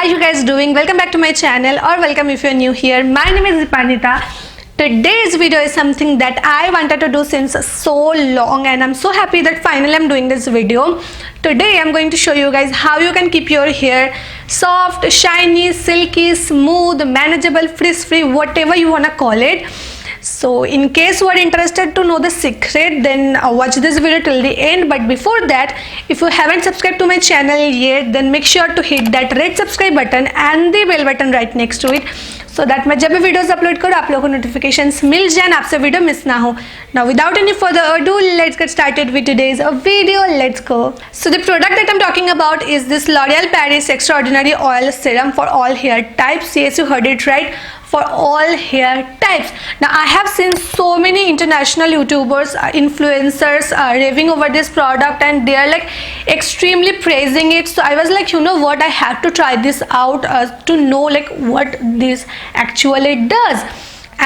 are you guys doing? Welcome back to my channel, or welcome if you're new here. My name is Dipanita. Today's video is something that I wanted to do since so long, and I'm so happy that finally I'm doing this video. Today I'm going to show you guys how you can keep your hair soft, shiny, silky, smooth, manageable, frizz-free, whatever you wanna call it. So in case you are interested to know the secret, then watch this video till the end. But before that, if you haven't subscribed to my channel yet, then make sure to hit that red subscribe button and the bell button right next to it, so that मैं जब भी videos upload करूँ आप लोगों को notifications मिल जाए, आपसे video miss ना हो. Now without any further ado, let's get started with today's video. Let's go. So the product that I'm talking about is this L'Oreal Paris Extraordinary Oil Serum for all hair types. Yes, you heard it right. For all hair types. Now I have seen so many international YouTubers, influencers raving over this product, and they are like extremely praising it. So I was like, you know what, I have to try this out to know like what this actually does.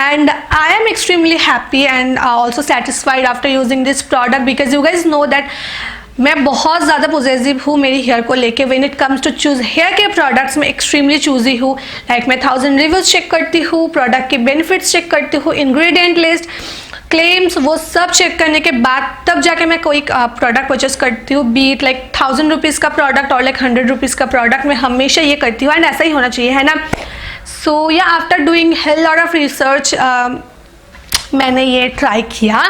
And I am extremely happy and also satisfied after using this product, because you guys know that मैं बहुत ज़्यादा positive हूँ मेरी hair को लेके. When it comes to choose hair के products में extremely choosy हूँ. लाइक मैं 1000 रिव्यूज़ चेक करती हूँ, प्रोडक्ट के बेनिफिट्स चेक करती हूँ, इंग्रेडिएंट लिस्ट, क्लेम्स, वो सब चेक करने के बाद तब जाके मैं कोई प्रोडक्ट परचेस करती हूँ. बीट लाइक 1000 रुपीज़ का प्रोडक्ट और लाइक 100 रुपीज़ का प्रोडक्ट, मैं हमेशा ये करती हूँ, एंड ऐसा ही होना चाहिए, है ना. सो या after doing hell lot of research मैंने ये ट्राई किया,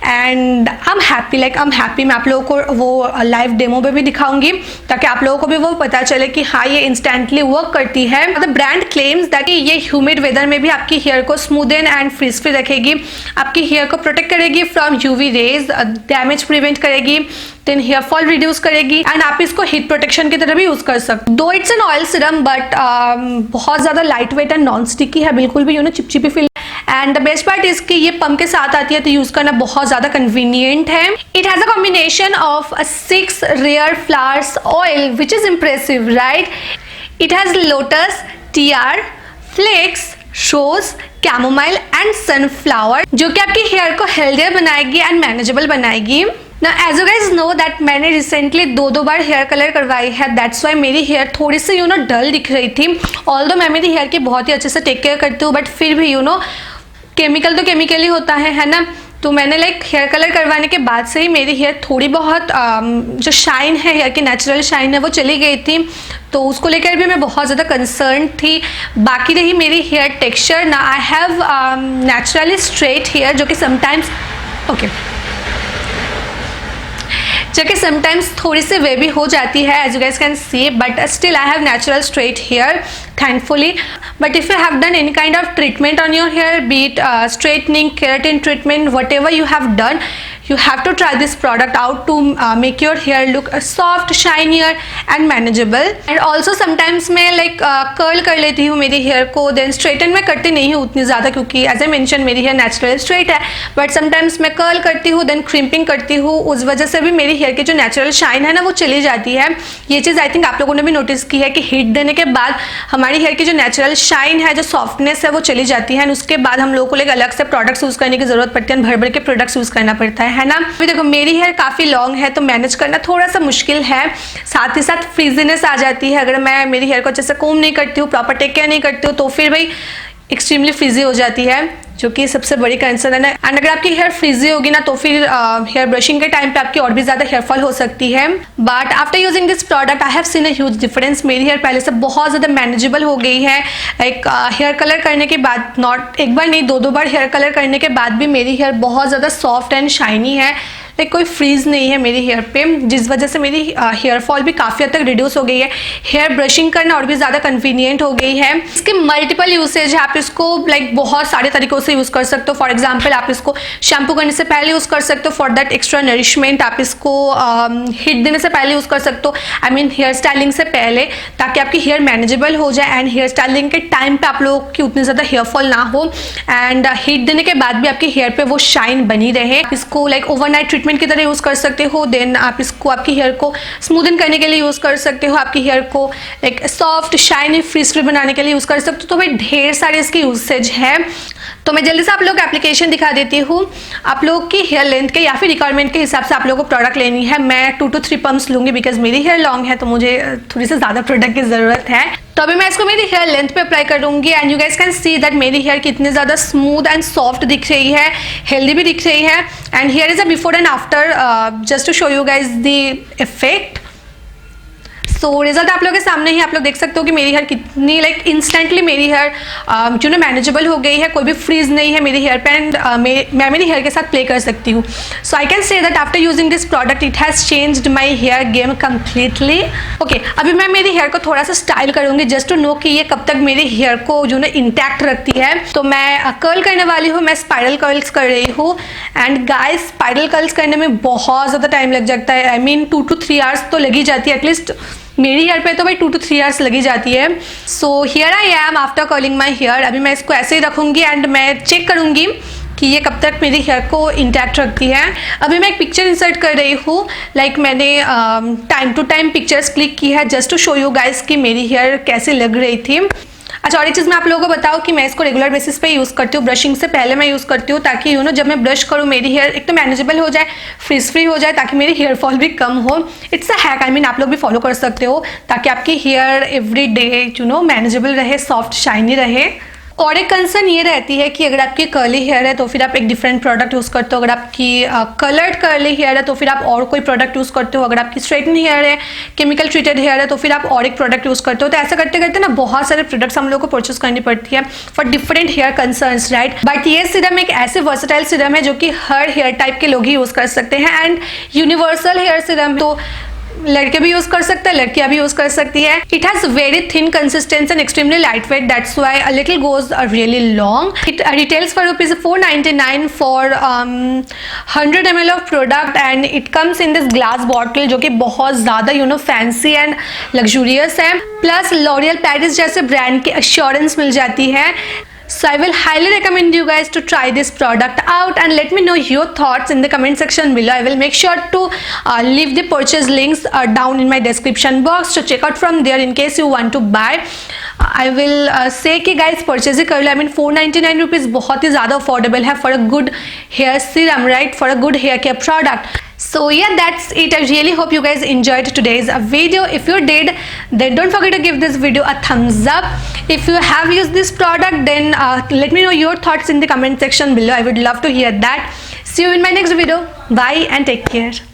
एंड आई एम हैप्पी. मैं आप लोगों को वो लाइव डेमो पे भी दिखाऊंगी, ताकि आप लोगों को भी वो पता चले कि हाँ ये इंस्टेंटली वर्क करती है. द ब्रांड क्लेम्स दैट ये ह्यूमिड वेदर में भी आपकी हेयर को स्मूदन एंड फ्रिज फ्री रखेगी, आपकी हेयर को प्रोटेक्ट करेगी from UV rays, damage prevent करेगी, देन हेयर फॉल रिड्यूस करेगी, एंड आप इसको हीट प्रोटेक्शन की तरह भी यूज कर सकते. दो it's an oil Siram, but बहुत ज़्यादा light weight and non sticky है, बिल्कुल भी चिपचिपी feel. And the best part इसकी ये पंप के साथ आती है, तो यूज करना बहुत ज़्यादा कन्वीनियंट है. It has a combination of 6 rare flowers oil, which is impressive, right. It has lotus, tiare, flax, rose, chamomile and sunflower, जो कि आपकी हेयर को हेल्दियर बनाएगी एंड मैनेजेबल बनाएगी. ना as you guys know that मैंने recently दो बार हेयर कलर करवाई है, दैट्स वाई मेरी हेयर थोड़ी सी डल दिख रही थी. ऑल्दो मैं मेरी हेयर की बहुत ही अच्छे से टेक केयर करती हूँ, बट फिर भी केमिकल तो केमिकल ही होता है ना. तो मैंने लाइक हेयर कलर करवाने के बाद से ही मेरी हेयर थोड़ी बहुत जो शाइन है, हेयर की नेचुरल शाइन है, वो चली गई थी. तो उसको लेकर भी मैं बहुत ज़्यादा कंसर्न थी. बाकी रही मेरी हेयर टेक्सचर, ना I have naturally straight hair, जो कि समटाइम्स थोड़ी सी वेवी हो जाती है, as you guys can see, but still I have natural straight hair thankfully. But if you have done any kind of treatment on your hair, be it straightening, keratin treatment, whatever you have done, you have to try this product out to make your hair look soft, shinier and manageable. And also sometimes मैं like curl कर लेती हूँ मेरी hair को, then straighten मैं करती नहीं हूँ उतनी ज़्यादा, क्योंकि as I mentioned मेरी hair natural straight है, but sometimes मैं curl करती हूँ, then crimping करती हूँ. उस वजह से भी मेरी hair की जो natural shine है ना, वो चली जाती है. ये चीज़ I think आप लोगों ने भी notice की है कि heat देने के बाद हमारी हेयर की जो नेचुरल शाइन है, जो सॉफ्टनेस है, वो चली जाती है, और उसके बाद हम लोगों को एक अलग से प्रोडक्ट्स यूज करने की जरूरत पड़ती है, भर भर के प्रोडक्ट्स यूज करना पड़ता है ना. अभी देखो मेरी हेयर काफी लॉन्ग है, तो मैनेज करना थोड़ा सा मुश्किल है. साथ ही साथ फ्रीजीनेस आ जाती है अगर मैं मेरी हेयर को अच्छे से कोम नहीं करती हूँ, प्रॉपर टेक केयर नहीं करती हूँ, तो फिर भाई एक्सट्रीमली फ्रीजी हो जाती है, जो कि सबसे बड़ी कंसर्न है ना. एंड अगर आपकी हेयर फ्रीजी होगी ना, तो फिर हेयर ब्रशिंग के टाइम पे आपकी और भी ज़्यादा हेयर फॉल हो सकती है. But after using this product I have seen a huge difference. मेरी हेयर पहले से बहुत ज़्यादा मैनेजेबल हो गई है. लाइक हेयर कलर करने के बाद, नॉट एक बार नहीं, दो बार हेयर कलर करने के बाद भी मेरी हेयर बहुत ज़्यादा सॉफ्ट एंड शाइनी है. लाइक कोई फ्रीज नहीं है मेरी हेयर पे, जिस वजह से मेरी हेयर फॉल भी काफ़ी हद तक रिड्यूस हो गई है. हेयर ब्रशिंग करना और भी ज़्यादा कन्वीनियंट हो गई है. इसके मल्टीपल यूसेज है, आप इसको लाइक बहुत सारे तरीक़ों से यूज़ कर सकते हो. फॉर एग्जाम्पल आप इसको शैम्पू करने से पहले यूज़ कर सकते हो फॉर दैट एक्स्ट्रा नरिशमेंट. आप इसको हीट देने से पहले यूज़ कर सकते हो, आई मीन हेयर स्टाइलिंग से पहले, ताकि आपकी हेयर मैनेजेबल हो जाए एंड हेयर स्टाइलिंग के टाइम पे आप लोगों की उतनी ज़्यादा हेयर फॉल ना हो, एंड हीट देने के बाद भी आपकी हेयर पे वो शाइन बनी रहे. इसको लाइक ओवरनाइट ट्रीटमेंट की तरह यूज़ कर सकते हो. देन आप इसको आपकी हेयर को स्मूदन करने के लिए यूज़ कर सकते हो, आपकी हेयर को like soft, shiny, frizz free बनाने के लिए यूज़ कर सकते हो. तो भाई ढेर सारे इसके यूसेज है. तो मैं जल्दी से आप लोग को एप्लीकेशन दिखा देती हूँ. आप लोग की हेयर लेंथ के या फिर रिक्वायरमेंट के हिसाब से आप लोगों को प्रोडक्ट लेनी है. मैं 2 to 3 पंप्स लूँगी, बिकॉज मेरी हेयर लॉन्ग है, तो मुझे थोड़ी सी ज़्यादा प्रोडक्ट की ज़रूरत है. तो अभी मैं इसको मेरी हेयर लेंथ पे अप्लाई करूंगी and you guys can see that मेरी हेयर कितनी ज़्यादा स्मूथ एंड सॉफ्ट दिख रही है, हेल्दी भी दिख रही है। And here is a before and after just to show you guys the effect. So result आप लोगों के सामने ही आप लोग देख सकते हो कि मेरी हेयर कितनी लाइक इंस्टेंटली मेरी हेयर जो ना मैनेजेबल हो गई है, कोई भी फ्रीज नहीं है मेरी हेयर पे एंड मैं मेरी हेयर के साथ प्ले कर सकती हूँ। So I can say that after using this product it has changed my hair game completely. Okay, अभी मैं मेरी हेयर को थोड़ा सा स्टाइल करूँगी जस्ट टू नो कि ये कब तक मेरी हेयर को जो ना इंटैक्ट रखती है। तो मैं कर्ल करने वाली हूँ, मैं स्पाइरल कर्ल्स कर रही हूँ एंड गाइस स्पाइरल कर्ल्स करने में बहुत ज़्यादा टाइम लग जाता है। आई मीन 2 to 3 आवर्स तो लगी जाती है, एटलीस्ट मेरी हेयर पे तो भाई 2 to 3 आवर्स लगी जाती है। So here I am after curling my hair. अभी मैं इसको ऐसे ही रखूँगी एंड मैं चेक करूँगी कि ये कब तक मेरी हेयर को इंटैक्ट रखती है। अभी मैं एक पिक्चर इंसर्ट कर रही हूँ, लाइक मैंने time to time pictures click की है just to show you guys कि मेरी हेयर कैसे लग रही थी। अच्छा, और एक चीज़ मैं आप लोगों को बताऊँ कि मैं इसको रेगुलर बेसिस पे यूज़ करती हूँ, ब्रशिंग से पहले मैं यूज़ करती हूँ ताकि जब मैं ब्रश करूँ मेरी हेयर एक तो मैनेजेबल हो जाए, फ्रिज फ्री हो जाए, ताकि मेरी हेयर फॉल भी कम हो। It's a hack, I mean आप लोग भी फॉलो कर सकते हो ताकि आपकी हेयर एवरी डे मैनेजेबल रहे, सॉफ्ट शाइनी रहे। और एक कंसर्न ये रहती है कि अगर आपकी कर्ली हेयर है तो फिर आप एक डिफरेंट प्रोडक्ट यूज़ करते हो, अगर आपकी कलर्ड कर्ली हेयर है तो फिर आप और कोई प्रोडक्ट यूज़ करते हो, अगर आपकी स्ट्रेटन हेयर है, केमिकल ट्रीटेड हेयर है तो फिर आप और एक प्रोडक्ट यूज़ करते हो। तो ऐसा करते करते ना बहुत सारे प्रोडक्ट्स हम लोग को परचेस करनी पड़ती है for different hair concerns, right. But ये सीरम एक ऐसे वर्सेटाइल सीरम है जो कि हर हेयर टाइप के लोग ही यूज़ कर सकते हैं एंड यूनिवर्सल हेयर सीरम, तो लड़के भी यूज कर सकते हैं, लड़कियां भी यूज कर सकती है। It has very thin consistency and extremely light weight, that's why a little goes really long. It retails for ₹499 for 100 ml of product and it comes in this glass bottle जो कि बहुत ज्यादा fancy and luxurious है। Plus L'Oreal Paris जैसे brand की assurance मिल जाती है। So I will highly recommend you guys to try this product out and let me know your thoughts in the comment section below. I will make sure to leave the purchase links down in my description box to check out from there in case you want to buy. I will say कि guys purchase ही कर लो। I mean 499 rupees बहुत ही ज़्यादा affordable है for a good hair serum, right? For a good hair care product. So yeah, that's it. I really hope you guys enjoyed today's video. If you did, then don't forget to give this video a thumbs up. If you have used this product, then let me know your thoughts in the comment section below. I would love to hear that. See you in my next video. Bye and take care.